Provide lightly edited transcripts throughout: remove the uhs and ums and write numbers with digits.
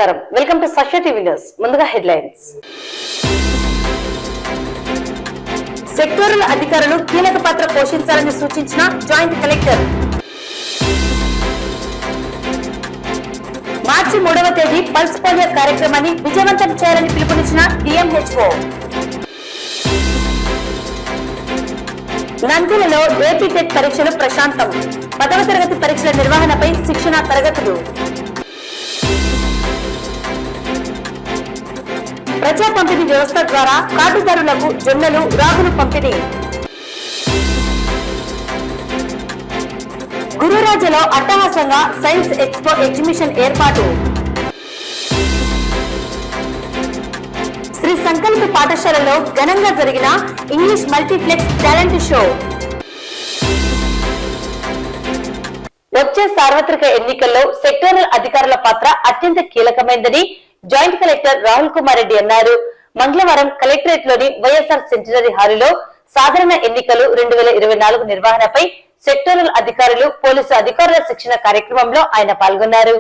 నమస్కారం, welcome to Satya TV news. ముందుగా headlines. Sectoral అధికారులు కీలక పాత్ర పోషించాలని సూచించిన జాయింట్ కలెక్టర్. మార్చి 3వ తేదీ పల్స్ పోలియో కార్యక్రమాన్ని విజయవంతం చేయాలని పిలుపునిచ్చిన డిఎంహెచ్ఓ. నంద్యాలలో ఏపీ టెట్ పరీక్షలు ప్రశాంతం. 10వ తరగతి పరీక్షల నిర్వహణపై శిక్షణ తరగతులు. ప్రజా పంపిణీ వ్యవస్థ ద్వారా కార్డుదారులకు జొన్నలు, రాగులు పంపిణీ. గురురాజలో అట్టహాసంగా సైన్స్ ఎక్స్పో ఎగ్జిబిషన్ ఏర్పాటు. శ్రీ సంకల్ప పాఠశాలలో ఘనంగా జరిగిన ఇంగ్లీష్ మల్టీప్లెక్స్ టాలెంట్ షో. వచ్చే సార్వత్రిక ఎన్నికల్లో సెక్టోరల్ అధికారుల పాత్ర అత్యంత కీలకమైనదని జాయింట్ కలెక్టర్ రాహుల్ కుమార్ రెడ్డి అన్నారు. మంగళవారం కలెక్టరేట్ లోని వైఎస్ఆర్ సెంటినరీ హాలులో సాధారణ ఎన్నికలు 2024 నిర్వహణపై సెక్టోరల్ అధికారులు, పోలీసు అధికారుల శిక్షణ కార్యక్రమంలో ఆయన పాల్గొన్నారు.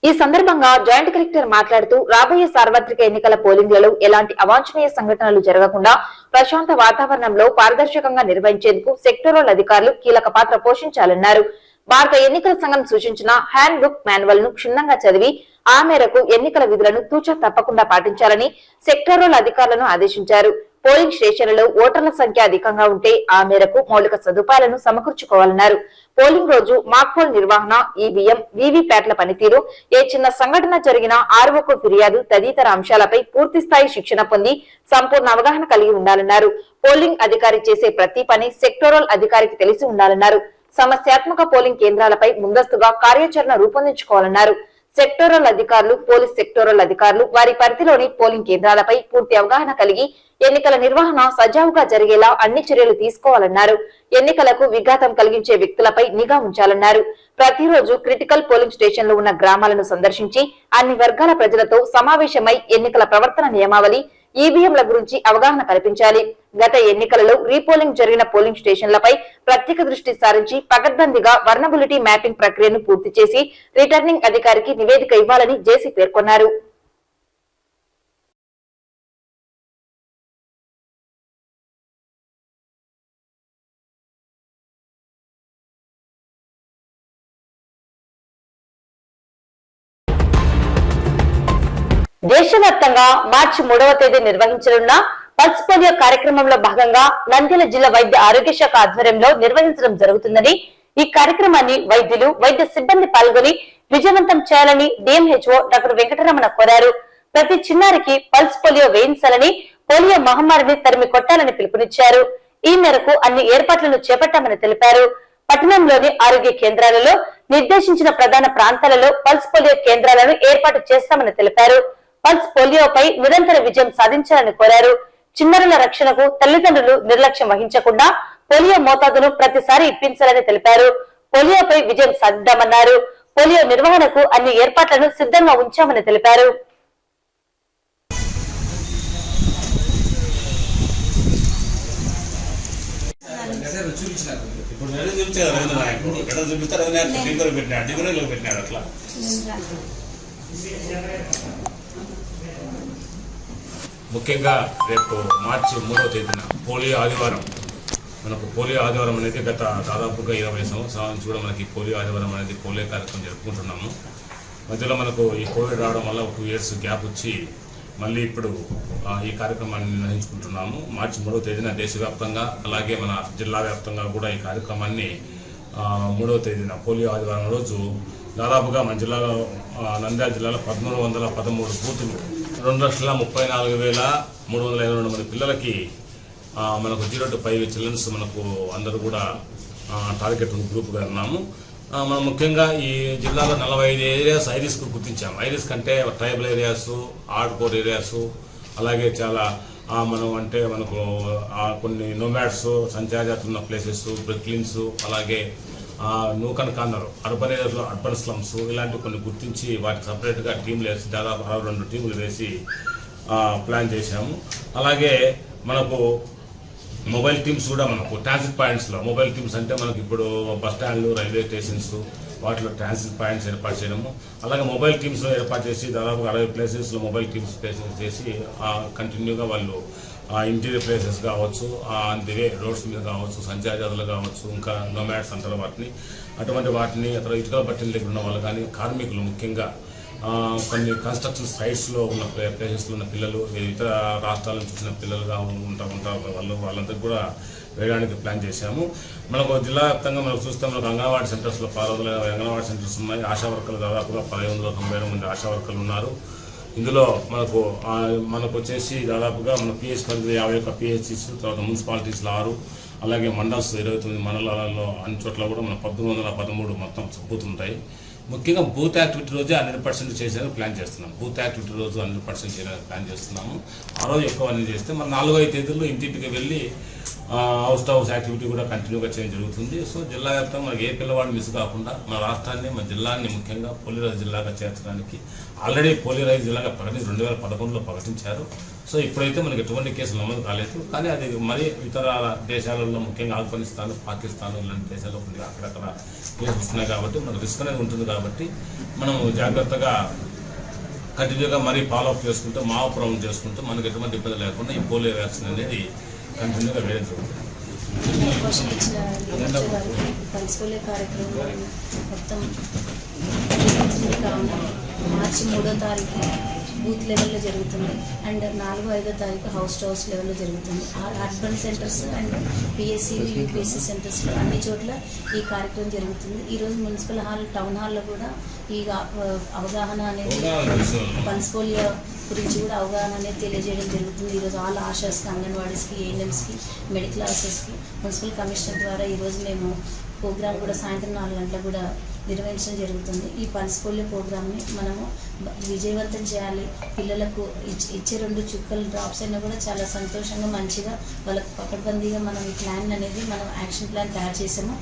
ఈ సందర్భంగా జాయింట్ కలెక్టర్ మాట్లాడుతూ రాబోయే సార్వత్రిక ఎన్నికల పోలింగ్లలో ఎలాంటి అవాంఛనీయ సంఘటనలు జరగకుండా ప్రశాంత వాతావరణంలో పారదర్శకంగా నిర్వహించేందుకు సెక్టోరల్ అధికారులు కీలక పాత్ర పోషించాలన్నారు. భారత ఎన్నికల సంఘం సూచించిన హ్యాండ్ బుక్ మాన్యువల్ ను క్షుణ్ణంగా చదివి ఆ మేరకు ఎన్నికల విధులను తూచా తప్పకుండా పాటించాలని సెక్టోరల్ అధికారులను ఆదేశించారు. పోలింగ్ స్టేషన్లలో ఓటర్ల సంఖ్య అధికంగా ఉంటే ఆ మేరకు మౌలిక సదుపాయాలను సమకూర్చుకోవాలన్నారు. పోలింగ్ రోజు మాక్పోల్ నిర్వహణ, ఈవీఎం, వీవీప్యాట్ల పనితీరు, ఏ చిన్న సంఘటన జరిగినా ఆర్ఓకు ఫిర్యాదు తదితర అంశాలపై పూర్తి స్థాయి శిక్షణ పొంది సంపూర్ణ అవగాహన కలిగి ఉండాలన్నారు. పోలింగ్ అధికారి చేసే ప్రతి పని సెక్టోరల్ అధికారికి తెలిసి ఉండాలన్నారు. సమస్యాత్మక పోలింగ్ కేంద్రాలపై ముందస్తుగా కార్యాచరణ రూపొందించుకోవాలన్నారు. సెక్టోరల్ అధికారులు, పోలీస్ సెక్టోరల్ అధికారులు వారి పరిధిలోని పోలింగ్ కేంద్రాలపై పూర్తి అవగాహన కలిగి ఎన్నికల నిర్వహణ సజావుగా జరిగేలా అన్ని చర్యలు తీసుకోవాలన్నారు. ఎన్నికలకు విఘాతం కలిగించే వ్యక్తులపై నిఘా ఉంచాలన్నారు. ప్రతిరోజు క్రిటికల్ పోలింగ్ స్టేషన్లు ఉన్న గ్రామాలను సందర్శించి అన్ని వర్గాల ప్రజలతో సమావేశమై ఎన్నికల ప్రవర్తన నియమావళి, ఈవీఎంల గురించి అవగాహన కల్పించాలి. గత ఎన్నికలలో రీపోలింగ్ జరిగిన పోలింగ్ స్టేషన్లపై ప్రత్యేక దృష్టి సారించి పకడ్బందీగా వర్నబిలిటీ మ్యాపింగ్ ప్రక్రియను పూర్తి చేసి రిటర్నింగ్ అధికారికి నివేదిక ఇవ్వాలని జేసీ పేర్కొన్నారు. దేశవ్యాప్తంగా మార్చి 3వ తేదీ నిర్వహించనున్న పల్స్ పోలియో కార్యక్రమంలో భాగంగా నంద్యాల జిల్లా వైద్య ఆరోగ్య శాఖ ఆధ్వర్యంలో నిర్వహించడం జరుగుతుందని, ఈ కార్యక్రమాన్ని వైద్యులు, వైద్య సిబ్బంది పాల్గొని విజయవంతం చేయాలని డిఎంహెచ్ఓ డాక్టర్ వెంకటరమణ కోరారు. ప్రతి చిన్నారికి పల్స్ పోలియో వేయించాలని, పోలియో మహమ్మారిని తరిమి కొట్టాలని పిలుపునిచ్చారు. ఈ మేరకు అన్ని ఏర్పాట్లను చేపట్టామని తెలిపారు. పట్టణంలోని ఆరోగ్య కేంద్రాలలో నిర్దేశించిన ప్రధాన ప్రాంతాలలో పల్స్ పోలియో కేంద్రాలను ఏర్పాటు చేస్తామని తెలిపారు. పల్స్ పోలియోపై నిరంతర విజయం సాధించాలని కోరారు. చిన్నారుల రక్షణకు తల్లిదండ్రులు నిర్లక్ష్యం వహించకుండా పోలియో మోతాదును ప్రతిసారి ఇప్పించాలని తెలిపారు. పోలియోపై విజయం సాధిద్దామన్నారు. పోలియో నిర్వహణకు అన్ని ఏర్పాట్లను సిద్ధంగా ఉంచామని తెలిపారు. ముఖ్యంగా రేపు మార్చి 3వ తేదీన పోలియో ఆదివారం. మనకు పోలియో ఆదివారం అనేది గత దాదాపుగా 20 సంవత్సరాల నుంచి కూడా మనకి పోలియో ఆదివారం అనేది పోలియో కార్యక్రమం జరుపుకుంటున్నాము. మధ్యలో మనకు ఈ కోవిడ్ రావడం వల్ల 2 years గ్యాప్ వచ్చి మళ్ళీ ఇప్పుడు ఈ కార్యక్రమాన్ని నిర్వహించుకుంటున్నాము. మార్చి 3వ తేదీన దేశవ్యాప్తంగా, అలాగే మన జిల్లా వ్యాప్తంగా కూడా ఈ కార్యక్రమాన్ని 3వ తేదీన పోలియో ఆదివారం రోజు దాదాపుగా మన జిల్లాలో, నంద్యాల జిల్లాలో 1313 బూతులు, 2,34,322 మంది పిల్లలకి మనకు 0 to 5 చిల్డ్రన్స్ మనకు అందరూ కూడా టార్గెట్ గ్రూప్గా ఉన్నాము. మనం ముఖ్యంగా ఈ జిల్లాలో 45 ఏరియాస్ ఐరిస్కు గుర్తించాము. ఐరిస్ కంటే tribal areas, hard core areas, అలాగే చాలా మనం అంటే మనకు కొన్ని నోమాడ్స్ సంచారజాతున్న ప్లేసెస్, బ్రిక్లిన్స్, అలాగే నూకన్ కార్నర్, అర్బన్ ఏరియాలో అర్బన్ స్లమ్స్, ఇలాంటి కొన్ని గుర్తించి వాటికి సపరేట్గా టీంలు వేసి దాదాపు 62 టీంలు వేసి ప్లాన్ చేశాము. అలాగే మనకు మొబైల్ టీమ్స్ కూడా మనకు ట్రాన్సిట్ పాయింట్స్లో మొబైల్ టీమ్స్ అంటే మనకి ఇప్పుడు బస్ స్టాండ్లు, రైల్వే స్టేషన్స్ వాటిలో ట్రాన్సిట్ పాయింట్స్ ఏర్పాటు చేయడము, అలాగే మొబైల్ టీమ్స్లో ఏర్పాటు చేసి దాదాపు 60 ప్లేసెస్లో మొబైల్ టీమ్స్ ప్లేసెస్ చేసి కంటిన్యూగా వాళ్ళు ఇంటీరియర్ ప్లేసెస్ కావచ్చు, అంతే రోడ్స్ మీద కావచ్చు, సంచారదారులు కావచ్చు, ఇంకా నోమాడ్స్ అంటారు వాటిని, అటువంటి వాటిని అక్కడ ఇటుకల పట్టిన దగ్గర ఉన్న వాళ్ళు కానీ కార్మికులు ముఖ్యంగా కొన్ని కన్స్ట్రక్షన్ సైట్స్లో ఉన్న ప్లేసెస్లో ఉన్న పిల్లలు, ఇతర రాష్ట్రాల నుంచి వచ్చిన పిల్లలుగా ఉంటారు వాళ్ళందరికీ కూడా వేయడానికి ప్లాన్ చేశాము. మనకు జిల్లా వ్యాప్తంగా మనకు చూస్తే మనకు అంగన్వాడీ సెంటర్స్లో 10 అంగన్వాడీ సెంటర్స్ ఉన్నాయి. ఆశా వర్కర్లు దాదాపుగా 1590 మంది ఆశా వర్కర్లు ఉన్నారు. ఇందులో మనకు వచ్చేసి దాదాపుగా మన పిహెచ్ పరిధి 51 పిహెచ్సిస్, తర్వాత మున్సిపాలిటీస్లో 6, అలాగే మండల్స్ 29 మండలాలలో అన్ని చోట్ల కూడా మన 1913 మొత్తం బూతులుంటాయి. ముఖ్యంగా బూత్ యాక్టివిటీ రోజే 100% చేసేందుకు ప్లాన్ చేస్తున్నాం. బూత్ యాక్టివిటీ రోజు 100% చేయడానికి ప్లాన్ చేస్తున్నాము. ఆ రోజు ఎక్కువ అన్నీ చేస్తే మన 4-5 తేదీల్లో ఇంటింటికి వెళ్ళి హౌస్ టు హౌస్ యాక్టివిటీ కూడా కంటిన్యూగా చేయడం జరుగుతుంది. సో జిల్లా వ్యాప్తంగా మనకి ఏ పిల్లవాడు మిస్ కాకుండా మన రాష్ట్రాన్ని, మన జిల్లాని ముఖ్యంగా పోలియోరైజ్ జిల్లాగా చేర్చడానికి ఆల్రెడీ పోలియోరైజ్ జిల్లాగా 2011లో ప్రకటించారు. సో ఇప్పుడైతే మనకి ఎటువంటి కేసులు నమోదు కాలేదు, కానీ అది మరి ఇతర దేశాలలో ముఖ్యంగా ఆఫ్ఘనిస్తాన్, పాకిస్తాన్ ఇలాంటి దేశాల్లో అక్కడక్కడ కేసులు వస్తున్నాయి కాబట్టి మనకు రిస్క్ అనేది ఉంటుంది. కాబట్టి మనం జాగ్రత్తగా కంటిన్యూగా మరీ ఫాలోఅప్ చేసుకుంటూ మావపురం చేసుకుంటూ మనకు ఎటువంటి ఇబ్బంది లేకుండా ఈ పోలియో వ్యాక్సిన్ అనేది కంటిన్యూగా వేయడం జరుగుతుంది. పంచుకోలే కార్యక్రమం మొత్తం మార్చి 3వ తారీఖు బూత్ లెవెల్లో జరుగుతుంది అండ్ 4, 5వ తారీఖు హౌస్ టు హౌస్ లెవెల్లో జరుగుతుంది. Urban centres and PSC, UPSC సెంటర్స్లో అన్ని చోట్ల ఈ కార్యక్రమం జరుగుతుంది. ఈరోజు మున్సిపల్ హాల్, టౌన్ హాల్లో కూడా ఈ అవగాహన అనేది పంచుకోలియో గురించి కూడా అవగాహన అనేది తెలియజేయడం జరుగుతుంది. ఈరోజు ఆల్ ఆశాస్కి, అంగన్వాడీస్కి, ఏఎన్ఎంస్కి, మెడికల్ ఆఫీసర్స్కి మున్సిపల్ కమిషనర్ ద్వారా ఈరోజు మేము ప్రోగ్రామ్ కూడా సాయంత్రం 4 గంటలకు కూడా నిర్వహించడం జరుగుతుంది. ఈ పల్స్ పోలియో ప్రోగ్రామ్ని మనము విజయవంతం చేయాలి. పిల్లలకు ఇచ్చే 2 చుక్కల డ్రాప్స్ అయినా కూడా చాలా సంతోషంగా మంచిగా వాళ్ళకు పకడ్బందీగా మనం ఈ ప్లాన్ అనేది మనం యాక్షన్ ప్లాన్ తయారు చేసాము.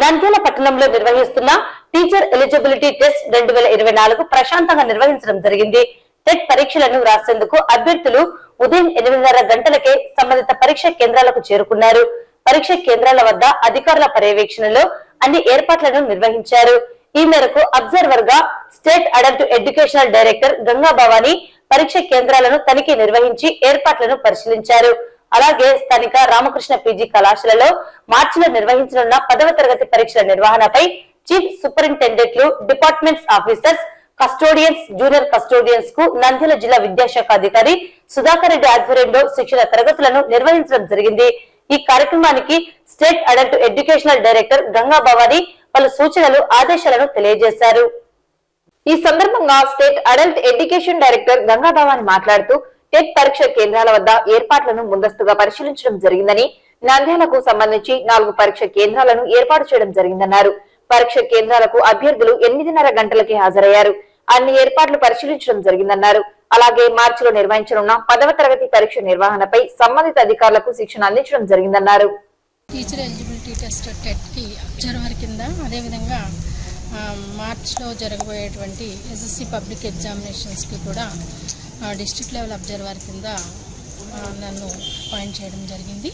నంద్యాల పట్టణంలో నిర్వహిస్తున్న టీచర్ ఎలిజిబిలిటీ టెస్ట్ 2024 ప్రశాంతంగా నిర్వహించడం జరిగింది. టెట్ పరీక్షలను రాసేందుకు అభ్యర్థులు ఉదయం 8:30 గంటలకే సంబంధిత పరీక్ష కేంద్రాలకు చేరుకున్నారు. పరీక్ష కేంద్రాల వద్ద అధికారుల పర్యవేక్షణలో అన్ని ఏర్పాట్లను నిర్వహించారు. ఈ మేరకు అబ్జర్వర్ గా state adult educational director Ganga Bhavani పరీక్ష కేంద్రాలను తనిఖీ నిర్వహించి ఏర్పాట్లను పరిశీలించారు. అలాగే స్థానిక రామకృష్ణ పీజీ కళాశాలలో మార్చిలో నిర్వహించనున్న 10వ తరగతి పరీక్షల నిర్వహణపై చీఫ్ సూపరింటెండెంట్లు, departments officers, custodians, junior custodians కు నంద్యాల జిల్లా విద్యాశాఖ అధికారి సుధాకర్ రెడ్డి ఆధ్వర్యంలో శిక్షణ తరగతులను నిర్వహించడం జరిగింది. ఈ కార్యక్రమానికి state adult educational director Ganga Bhavani పలు సూచనలు, ఆదేశాలను తెలియజేశారు. ఈ సందర్భంగా state adult education director Ganga Bhavani మాట్లాడుతూ టెట్ పరీక్ష కేంద్రాల వద్ద ఏర్పాట్లను ముందస్తుగా పరిశీలించడం జరిగిందని, నంద్యాలకు సంబంధించి 4 పరీక్ష కేంద్రాలను ఏర్పాటు చేయడం జరిగిందన్నారు. పరీక్ష కేంద్రాలకు అభ్యర్థులు 8:30 గంటలకి హాజరయ్యారు. అన్ని ఏర్పాట్లు పరిశీలించడం జరిగిందన్నారు. అలాగే మార్చిలో నిర్వహించనున్న 10వ తరగతి పరీక్ష నిర్వహణపై సంబంధిత అధికారులకు శిక్షణ అందించడం జరిగిందన్నారు. టీచర్ ఎలిజిబిలిటీ టెస్ట్ టెట్కి అబ్జర్వర్ కింద, అదేవిధంగా మార్చ్లో జరగబోయేటువంటి ఎస్ఎస్సి పబ్లిక్ ఎగ్జామినేషన్స్కి కూడా డిస్ట్రిక్ట్ లెవెల్ అబ్జర్వర్ కింద నన్ను అపాయింట్ చేయడం జరిగింది.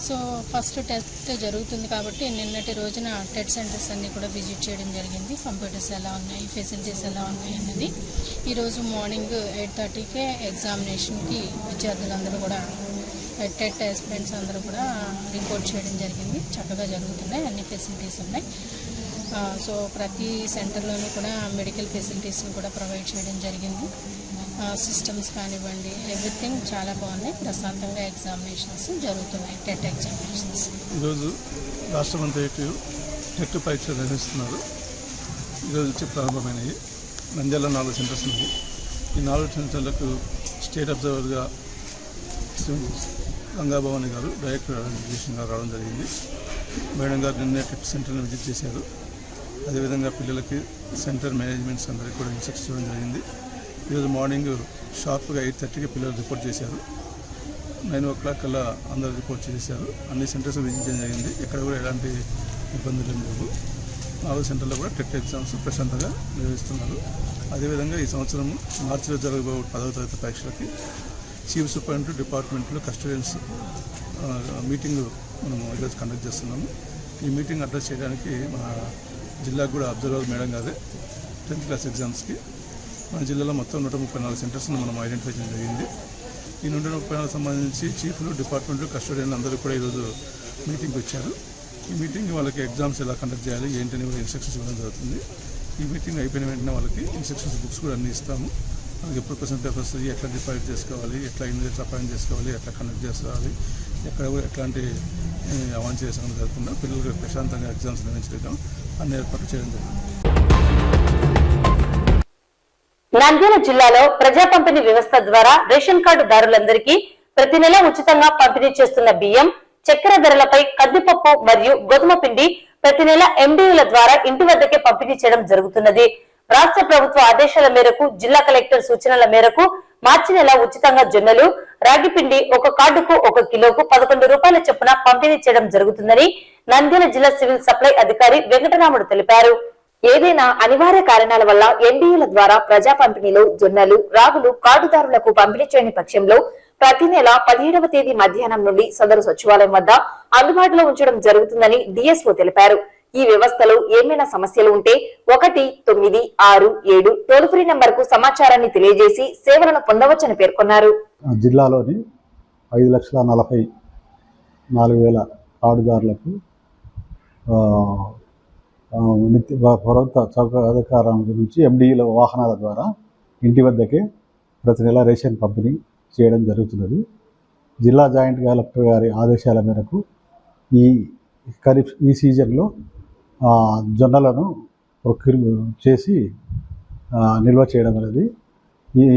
సో ఫస్ట్ టెస్ట్ జరుగుతుంది కాబట్టి నిన్నటి రోజున టెట్ సెంటర్స్ అన్నీ కూడా విజిట్ చేయడం జరిగింది. కంప్యూటర్స్ ఎలా ఉన్నాయి, ఫెసిలిటీస్ ఎలా ఉన్నాయి అన్నది. ఈరోజు మార్నింగ్ 8:30కే ఎగ్జామినేషన్కి విద్యార్థులందరూ కూడా టెట్ ఆస్పిరెంట్స్ అందరూ కూడా రిపోర్ట్ చేయడం జరిగింది. చక్కగా జరుగుతున్నాయి, అన్ని ఫెసిలిటీస్ ఉన్నాయి. సో ప్రతి సెంటర్లోనూ కూడా మెడికల్ ఫెసిలిటీస్ని కూడా ప్రొవైడ్ చేయడం జరిగింది. సిస్టమ్స్ కానివ్వండి, ఎవ్రీథింగ్ చాలా బాగున్నాయి. ప్రశాంతంగా ఎగ్జామినేషన్స్ జరుగుతున్నాయి. టెట్ ఎగ్జామినేషన్స్ ఈరోజు రాష్ట్రమంతా టెట్ పరీక్షలు నిర్వహిస్తున్నారు. ఈరోజు నుంచి ప్రారంభమైనవి. నంద్యాల 4 సెంటర్స్ ఉన్నాయి. ఈ 4 సెంటర్లకు స్టేట్ అబ్జర్వర్గా గంగాభవాని గారు, డైరెక్టర్ ఎడ్యుకేషన్ గారు రావడం జరిగింది. మేడం గారు నిన్న టెట్ సెంటర్ని విజిట్ చేశారు. అదేవిధంగా పిల్లలకి సెంటర్ మేనేజ్మెంట్స్ అందరికీ కూడా ఇన్స్ట్రక్షన్ ఇవ్వడం జరిగింది. ఈరోజు మార్నింగ్ షార్ప్గా 8:30కి పిల్లలు రిపోర్ట్ చేశారు. 9 o'clock కల్లా అందరూ రిపోర్ట్ చేశారు. అన్ని సెంటర్స్ విజిట్ చేయడం జరిగింది. ఇక్కడ కూడా ఎలాంటి ఇబ్బందులు లేవు. 4 సెంటర్లో కూడా టెట్ ఎగ్జామ్స్ ప్రశాంతంగా నిర్వహిస్తున్నారు. అదేవిధంగా ఈ సంవత్సరం మార్చిలో జరగబోయే 10వ తరగతి పరీక్షలకి చీఫ్ సూపరింటెండెంట్ డిపార్ట్మెంట్లో కస్టడియన్స్ మీటింగ్ మనము ఈరోజు కండక్ట్ చేస్తున్నాము. ఈ మీటింగ్ అడ్రస్ చేయడానికి మన జిల్లాకు కూడా అబ్జర్వర్ మేడం గారే 10th క్లాస్ ఎగ్జామ్స్కి మన జిల్లాలో మొత్తం 134 సెంటర్స్ను మనం ఐడెంటిఫై చేయడం జరిగింది. ఈ 134 సంబంధించి చీఫ్లు, డిపార్ట్మెంట్లు, కస్టడియన్లు అందరూ కూడా ఈరోజు మీటింగ్కి వచ్చారు. ఈ మీటింగ్ వాళ్ళకి ఎగ్జామ్స్ ఎలా కండక్ట్ చేయాలి ఏంటని ఇన్స్ట్రక్షన్స్ ఇవ్వడం జరుగుతుంది. ఈ మీటింగ్ అయిపోయిన వెంటనే వాళ్ళకి ఇన్స్ట్రక్షన్స్ బుక్స్ కూడా అన్నీ ఇస్తాము. వాళ్ళకి ఎప్పుడు క్వశ్చన్ పేపర్స్ ఎట్లా డిపాజిట్ చేసుకోవాలి, ఎట్లా ఇన్వెస్ట్ అపాయింట్ చేసుకోవాలి, ఎట్లా కండక్ట్ చేసుకోవాలి, ఎక్కడ కూడా ఎట్లాంటి అవాంఛనీయ జరగకుండా పిల్లలకు ప్రశాంతంగా ఎగ్జామ్స్ నిర్వహించడం అన్ని ఏర్పాట్లు చేయడం జరిగింది. నంద్యాల జిల్లాలో ప్రజా పంపిణీ వ్యవస్థ ద్వారా రేషన్ కార్డుదారులందరికీ ప్రతి నెల ఉచితంగా పంపిణీ చేస్తున్న బియ్యం, చక్కెర ధరలపై కందిపప్పు మరియు గోధుమ పిండి ప్రతి నెల ఎండిఓల ద్వారా ఇంటి వద్దకే పంపిణీ చేయడం జరుగుతున్నది. రాష్ట్ర ప్రభుత్వ ఆదేశాల మేరకు జిల్లా కలెక్టర్ సూచనల మేరకు మార్చి నెల ఉచితంగా జొన్నలు, రాగి పిండి ఒక కార్డుకు 1 కిలోకు 11 రూపాయల చొప్పున పంపిణీ చేయడం జరుగుతుందని నంద్యాల జిల్లా సివిల్ సప్లై అధికారి వెంకటరాముడు తెలిపారు. ఏదైనా అనివార్య కారణాల వల్ల ఎన్డీఏల ద్వారా ప్రజా పంపిణీలో జొన్నలు, రాగులు కార్డుదారులకు పంపిణీ చేయని పక్షంలో ప్రతి నెల 17వ తేదీ మధ్యాహ్నం నుండి సదరు సచివాలయం వద్ద అందుబాటులో ఉంచడం జరుగుతుందని డిఎస్ఓ తెలిపారు. ఈ వ్యవస్థలో ఏమైనా సమస్యలు ఉంటే 1967 టోల్ ఫ్రీ నెంబర్ కు సమాచారాన్ని తెలియజేసి సేవలను పొందవచ్చని పేర్కొన్నారు. జిల్లాలోని 5,44,000 కార్డుదారులకు ప్రభుత్వ చౌక అధికారం నుంచి ఎండిఈల వాహనాల ద్వారా ఇంటి వద్దకే ప్రతి నెల రేషన్ పంపిణీ చేయడం జరుగుతున్నది. జిల్లా జాయింట్ కలెక్టర్ గారి ఆదేశాల మేరకు ఈ సీజన్లో జొన్నలను ప్రొక్యూర్ చేసి నిల్వ చేయడం అనేది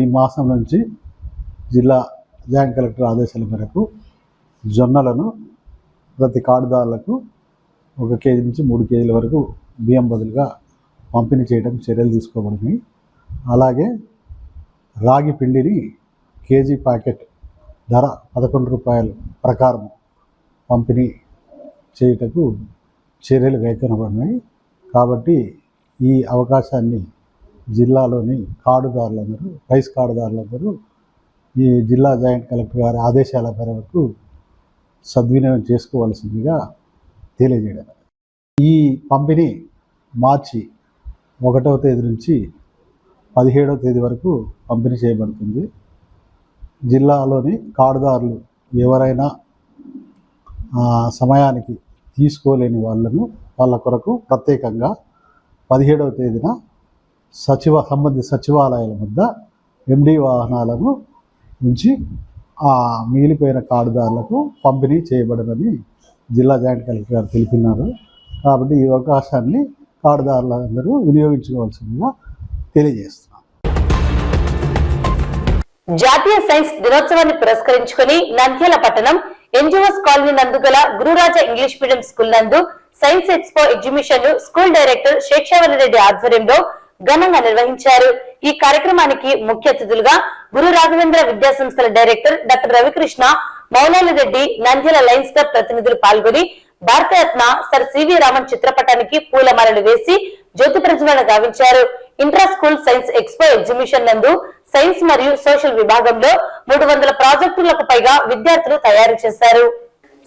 ఈ మాసం నుంచి జిల్లా జాయింట్ కలెక్టర్ ఆదేశాల మేరకు జొన్నలను ప్రతి కార్డుదారులకు 1 కేజీ నుంచి 3 కేజీల వరకు బియ్యం బదులుగా పంపిణీ చేయడం చర్యలు తీసుకోబడింది. అలాగే రాగి పిండిని కేజీ ప్యాకెట్ ధర 11 రూపాయల ప్రకారం పంపిణీ చేయుటకు చర్యలు కైకొనబడినాయి. కాబట్టి ఈ అవకాశాన్ని జిల్లాలోని కార్డుదారులందరూ, రైస్ కార్డుదారులందరూ ఈ జిల్లా జాయింట్ కలెక్టర్ గారి ఆదేశాల మేరకు సద్వినియోగం చేసుకోవాల్సిందిగా తెలియజేయడం. ఈ పంపిణీ మార్చి 1వ తేదీ నుంచి 17వ తేదీ వరకు పంపిణీ చేయబడుతుంది. జిల్లాలోని కార్డుదారులు ఎవరైనా సమయానికి తీసుకోలేని వాళ్ళ కొరకు ప్రత్యేకంగా 17వ తేదీన సంబంధిత సచివాలయాల వద్ద ఎండి వాహనాలను ఉంచి మిగిలిపోయిన కార్డుదారులకు పంపిణీ చేయబడదని జిల్లా జాయింట్ కలెక్టర్ గారు తెలిపినారు. కాబట్టి ఈ అవకాశాన్ని కార్డుదారులందరూ వినియోగించుకోవాల్సిందిగా తెలియజేస్తున్నారు. జాతీయ సైన్స్ దినోత్సవాన్ని పురస్కరించుకుని నంద్యాల పట్టణం ఎన్జిఓస్ కాలనీ నందు గల గురురాజా ఇంగ్లీష్ మీడియం స్కూల్ నందు సైన్స్ ఎక్స్పో ఎగ్జిబిషన్ ను స్కూల్ డైరెక్టర్ శేక్షావళి రెడ్డి ఆధ్వర్యంలో ఘనంగా నిర్వహించారు. ఈ కార్యక్రమానికి ముఖ్య అతిథులుగా గురు రాఘవేంద్ర విద్యా సంస్థల director doctor Ravikrishna, Moula Ali Reddy, Nandyal Lions club ప్రతినిధులు పాల్గొని భారతరత్న సర్ సివి రామన్ చిత్రపటానికి పూలమాలలు వేసి జ్యోతి ప్రజ్వలన గావించారు. Intra school science expo exhibition నందు సైన్స్ మరియు సోషల్ విభాగంలో 300 ప్రాజెక్టులకు పైగా విద్యార్థులు తయారు చేశారు.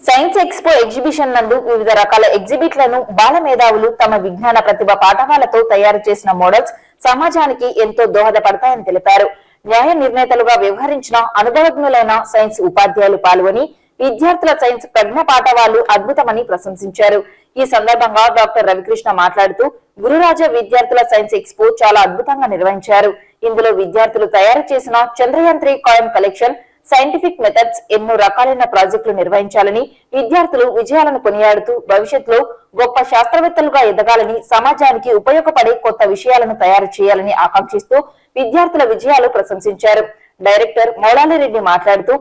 సైన్స్ ఎక్స్పో ఎగ్జిబిషన్ నందు వివిధ రకాల ఎగ్జిబిట్లను బాల మేధావులు తమ విజ్ఞాన ప్రతిభ పాఠవాలతో తయారు చేసిన మోడల్స్ సమాజానికి ఎంతో దోహదపడతాయని తెలిపారు. న్యాయ నిర్ణేతలుగా వ్యవహరించిన అనుభవజ్ఞులైన సైన్స్ ఉపాధ్యాయులు పాల్గొని విద్యార్థుల సైన్స్ ప్రజ్ఞ పాఠవాలు అద్భుతమని ప్రశంసించారు. ఈ సందర్భంగా డాక్టర్ రవికృష్ణ మాట్లాడుతూ గురురాజా విద్యార్థుల సైన్స్ ఎక్స్పో చాలా అద్భుతంగా నిర్వహించారు. ఇందులో విద్యార్థులు తయారు చేసిన Chandrayaan 3 coin collection, scientific methods, ఎన్నో రకాలైన ప్రాజెక్టులు నిర్వహించాలని, విద్యార్థులు విజయాలను కొనియాడుతూ భవిష్యత్తులో గొప్ప శాస్త్రవేత్తలుగా ఎదగాలని, సమాజానికి ఉపయోగపడే కొత్త విషయాలను తయారు చేయాలని ఆకాంక్షిస్తూ విద్యార్థుల విజయాలు ప్రశంసించారు. డైరెక్టర్ మౌలాలి రెడ్డి మాట్లాడుతూ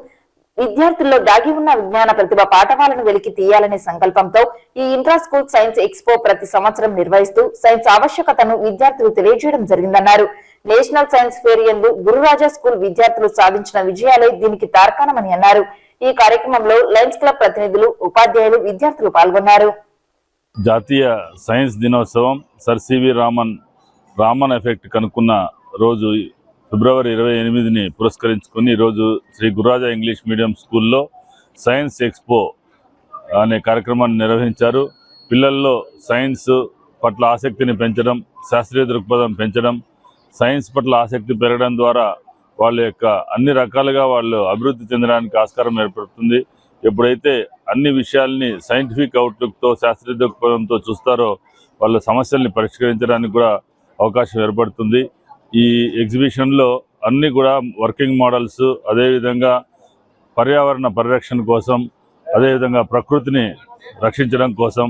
విద్యార్థుల్లో దాగి ఉన్న విజ్ఞాన ప్రతిభ పాఠవాలను వెలికి తీయాలనే సంకల్పంతో ఈ ఇంట్రా స్కూల్ సైన్స్ ఎక్స్పో ప్రతి సంవత్సరం నిర్వహిస్తూ సైన్స్ ఆవశ్యకతను విద్యార్థులు తెలియజేయడం జరిగిందన్నారు. నేషనల్ సైన్స్ ఫేర్ యందు గురురాజా స్కూల్ విద్యార్థులు సాధించిన విజయాలే దీనికి తార్కాణమని అన్నారు. ఈ కార్యక్రమంలో లయన్స్ క్లబ్ ప్రతినిధులు, ఉపాధ్యాయులు, విద్యార్థులు పాల్గొన్నారు. జాతీయ సైన్స్ దినోత్సవం సర్ సివి రామన్ ఎఫెక్ట్ కనుక్కున్న రోజు ఫిబ్రవరి 28ని పురస్కరించుకొని ఈరోజు శ్రీ గురురాజా ఇంగ్లీష్ మీడియం స్కూల్లో సైన్స్ ఎక్స్పో అనే కార్యక్రమాన్ని నిర్వహించారు. పిల్లల్లో సైన్స్ పట్ల ఆసక్తిని పెంచడం, శాస్త్రీయ దృక్పథం పెంచడం, సైన్స్ పట్ల ఆసక్తి పెరగడం ద్వారా వాళ్ళ యొక్క అన్ని రకాలుగా వాళ్ళు అభివృద్ధి చెందడానికి ఆస్కారం ఏర్పడుతుంది. ఎప్పుడైతే అన్ని విషయాల్ని సైంటిఫిక్ అవుట్లుక్తో, శాస్త్రీయ దృక్పథంతో చూస్తారో వాళ్ళ సమస్యల్ని పరిష్కరించడానికి కూడా అవకాశం ఏర్పడుతుంది. ఈ ఎగ్జిబిషన్లో అన్నీ కూడా వర్కింగ్ మోడల్స్, అదేవిధంగా పర్యావరణ పరిరక్షణ కోసం, అదేవిధంగా ప్రకృతిని రక్షించడం కోసం,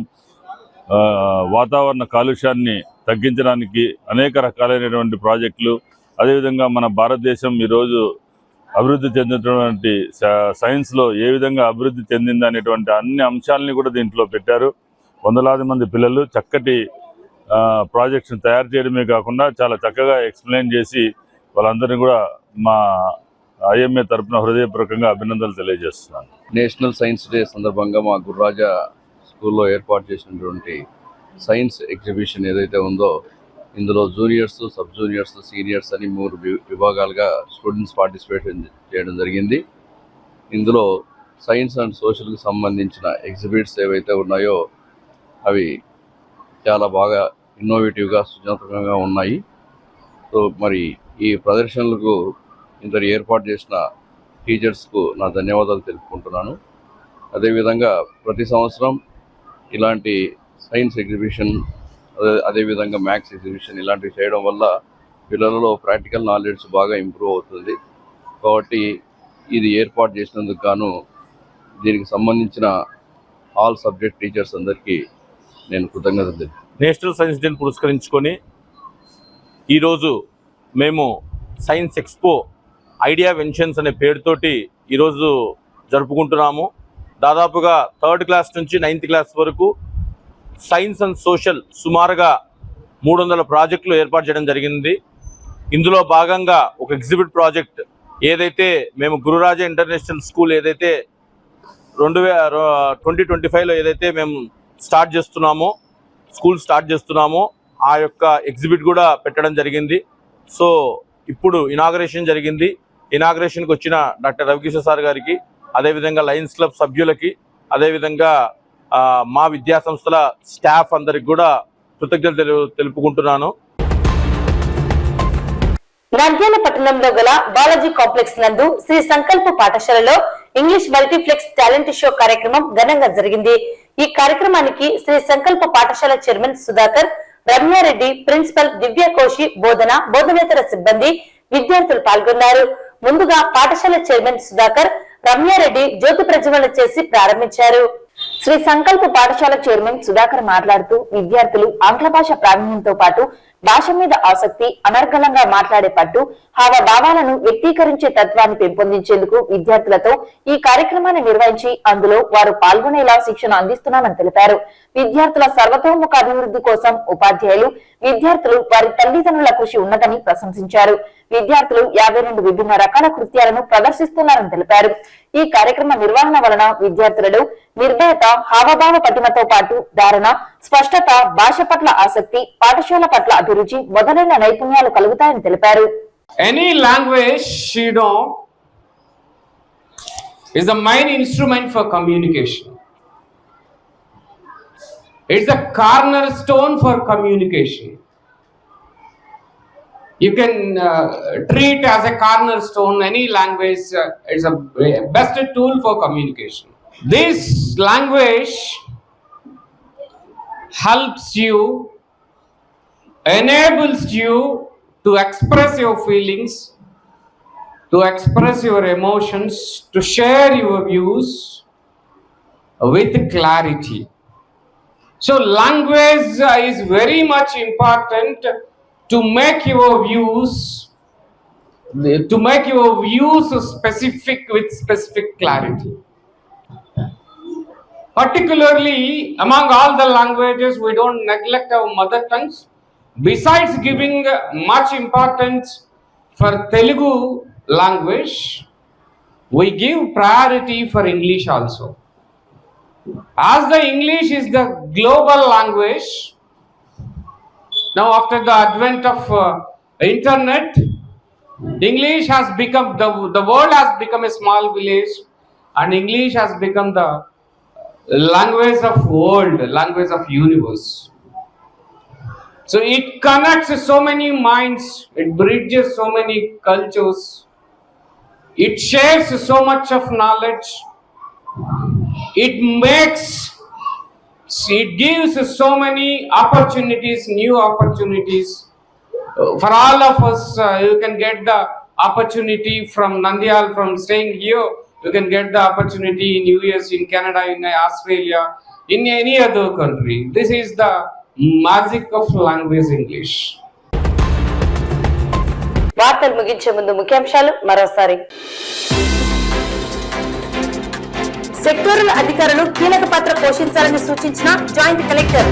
వాతావరణ కాలుష్యాన్ని తగ్గించడానికి అనేక రకాలైనటువంటి ప్రాజెక్టులు, అదేవిధంగా మన భారతదేశం ఈరోజు అభివృద్ధి చెందినటువంటి సైన్స్లో ఏ విధంగా అభివృద్ధి చెందింది అనేటువంటి అన్ని అంశాలని కూడా దీంట్లో పెట్టారు. వందలాది మంది పిల్లలు చక్కటి ప్రాజెక్ట్స్ని తయారు చేయడమే కాకుండా చాలా చక్కగా ఎక్స్ప్లెయిన్ చేసి వాళ్ళందరినీ కూడా మా ఐఎంఏ తరఫున హృదయపూర్వకంగా అభినందనలు తెలియజేస్తున్నాను. నేషనల్ సైన్స్ డే సందర్భంగా మా గురురాజా స్కూల్లో ఏర్పాటు చేసినటువంటి సైన్స్ ఎగ్జిబిషన్ ఏదైతే ఉందో ఇందులో జూనియర్స్, సబ్ జూనియర్స్, సీనియర్స్ అని 3 విభాగాలుగా స్టూడెంట్స్ పార్టిసిపేట్ చేయడం జరిగింది. ఇందులో సైన్స్ అండ్ సోషల్కి సంబంధించిన ఎగ్జిబిట్స్ ఏవైతే ఉన్నాయో అవి చాలా బాగా ఇన్నోవేటివ్గా, సృజనాత్మకంగా ఉన్నాయి. సో మరి ఈ ప్రదర్శనలకు ఇంత ఏర్పాటు చేసిన టీచర్స్కు నా ధన్యవాదాలు తెలుపుకుంటున్నాను. అదేవిధంగా ప్రతి సంవత్సరం ఇలాంటి సైన్స్ ఎగ్జిబిషన్, అదేవిధంగా మ్యాథ్స్ ఎగ్జిబిషన్ ఇలాంటివి చేయడం వల్ల పిల్లలలో ప్రాక్టికల్ నాలెడ్జ్ బాగా ఇంప్రూవ్ అవుతుంది. కాబట్టి ఇది ఏర్పాటు చేసినందుకు గాను దీనికి సంబంధించిన ఆల్ సబ్జెక్ట్ టీచర్స్ అందరికీ నేను కృతజ్ఞతలు. నేషనల్ సైన్స్ డేని పురస్కరించుకొని ఈరోజు మేము సైన్స్ ఎక్స్పో ఐడియా వెన్షన్స్ అనే పేరుతోటి ఈరోజు జరుపుకుంటున్నాము. దాదాపుగా 3rd క్లాస్ నుంచి 9th క్లాస్ వరకు సైన్స్ అండ్ సోషల్ సుమారుగా 300 ప్రాజెక్టులు ఏర్పాటు చేయడం జరిగింది. ఇందులో భాగంగా ఒక ఎగ్జిబిట్ ప్రాజెక్ట్ ఏదైతే మేము గురురాజా ఇంటర్నేషనల్ స్కూల్ ఏదైతే 2025లో ఏదైతే మేము స్కూల్ స్టార్ట్ చేస్తున్నామో ఆ యొక్క ఎగ్జిబిట్ కూడా పెట్టడం జరిగింది. సో ఇప్పుడు ఇనాగరేషన్ జరిగింది. ఇనాగరేషన్కి వచ్చిన డాక్టర్ రవికిషోర్ సార్ గారికి, అదేవిధంగా లయన్స్ క్లబ్ సభ్యులకి, అదేవిధంగా మా విద్యా సంస్థల స్టాఫ్ అందరికి కూడా కృతజ్ఞతలు తెలుపుకుంటున్నాను. నంద్యాల పట్టణంలో గల బాలాజీ కాంప్లెక్స్ నందు శ్రీ సంకల్ప పాఠశాలలో ఇంగ్లీష్ మల్టీప్లెక్స్ టాలెంట్ షో కార్యక్రమం ఘనంగా జరిగింది. ఈ కార్యక్రమానికి శ్రీ సంకల్ప పాఠశాల చైర్మన్ సుధాకర్, రమ్యారెడ్డి, ప్రిన్సిపల్ దివ్య కోషి, బోధనేతర సిబ్బంది, విద్యార్థులు పాల్గొన్నారు. ముందుగా పాఠశాల చైర్మన్ సుధాకర్, రమ్యారెడ్డి జ్యోతి ప్రజ్వలన చేసి ప్రారంభించారు. శ్రీ సంకల్ప పాఠశాల చైర్మన్ సుధాకర్ మాట్లాడుతూ విద్యార్థులు ఆంగ్ల భాష ప్రావీణ్యంతో పాటు భాష మీద ఆసక్తి, అనర్గళంగా మాట్లాడే పట్టు, హావభావాలను వ్యక్తీకరించే తత్వాన్ని పెంపొందించేందుకు విద్యార్థులతో ఈ కార్యక్రమాన్ని నిర్వహించి అందులో వారు పాల్గొనేలా శిక్షణ అందిస్తున్నామని తెలిపారు. విద్యార్థుల సర్వతోముఖ అభివృద్ధి కోసం ఉపాధ్యాయులు, విద్యార్థులు, వారి తల్లిదండ్రుల కృషి ఉన్నదని ప్రశంసించారు. విద్యార్థులు 52 విభిన్న రకాల కృత్యాలను ప్రదర్శిస్తున్నారని తెలిపారు. ఈ కార్యక్రమ నిర్వహణ వలన విద్యార్థులలో నిర్భయత, హావభావ పటిమతో పాటు ధారణ, స్పష్టత, భాష పట్ల ఆసక్తి, పాఠశాల పట్ల అభిరుచి మొదలైన నైపుణ్యాలు కలుగుతాయని తెలిపారు. Any language, is the main instrument for communication. It's a cornerstone for communication. You can treat as a cornerstone any language. It's a best tool for communication. This language helps you, enables you to express your feelings, to express your emotions, to share your views with clarity. So language is very much important to make your views specific with specific clarity. Particularly among all the languages, we don't neglect our mother tongues. Besides giving much importance for Telugu language, we give priority for English also. As the English is the global language, now after the advent of internet, English has become, the world has become a small village, and English has become the language of world, language of universe. So it connects so many minds, it bridges so many cultures, it shares so much of knowledge, it gives so many opportunities, new opportunities. For all of us, you can get the opportunity from Nandyal, from staying here, you can get the opportunity in US, in Canada, in Australia, in any other country. This is the magic of language English. వార్తలు ముగించే ముందు ముఖ్యాంశాలు మరోసారి. Sectoral అధికారులు కీలక పాత్ర పోషించాలని సూచించిన జాయింట్ కలెక్టర్.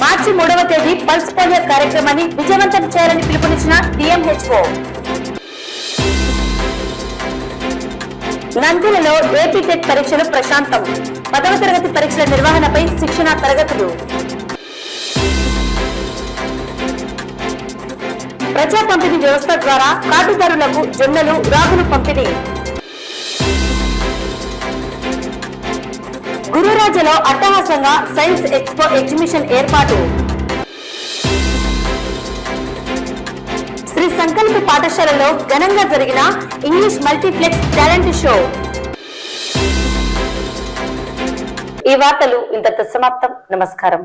మార్చి 3వ తేదీ పల్స్ పోలియో కార్యక్రమాన్ని విజయవంతం చేయాలని పిలుపునిచ్చిన డిఎంహెచ్ఓ. నంద్యాలలో ఏపీ టెట్ పరీక్షలు ప్రశాంతం. 10వ తరగతి పరీక్షల నిర్వహణపై శిక్షణ తరగతులు. ప్రజా పంపిణీ వ్యవస్థ ద్వారా కార్డుదారులకు జొన్నలు, రాగులు పంపిణీ. గురురాజలో అట్టహాసంగా సైన్స్ ఎక్స్పో ఎగ్జిబిషన్ ఏర్పాటు. శ్రీ సంకల్ప పాఠశాలలో ఘనంగా జరిగిన ఇంగ్లీష్ మల్టీప్లెక్స్ టాలెంట్ షో. ఈ వార్తలు ఇంతటితో సమాప్తం. నమస్కారం.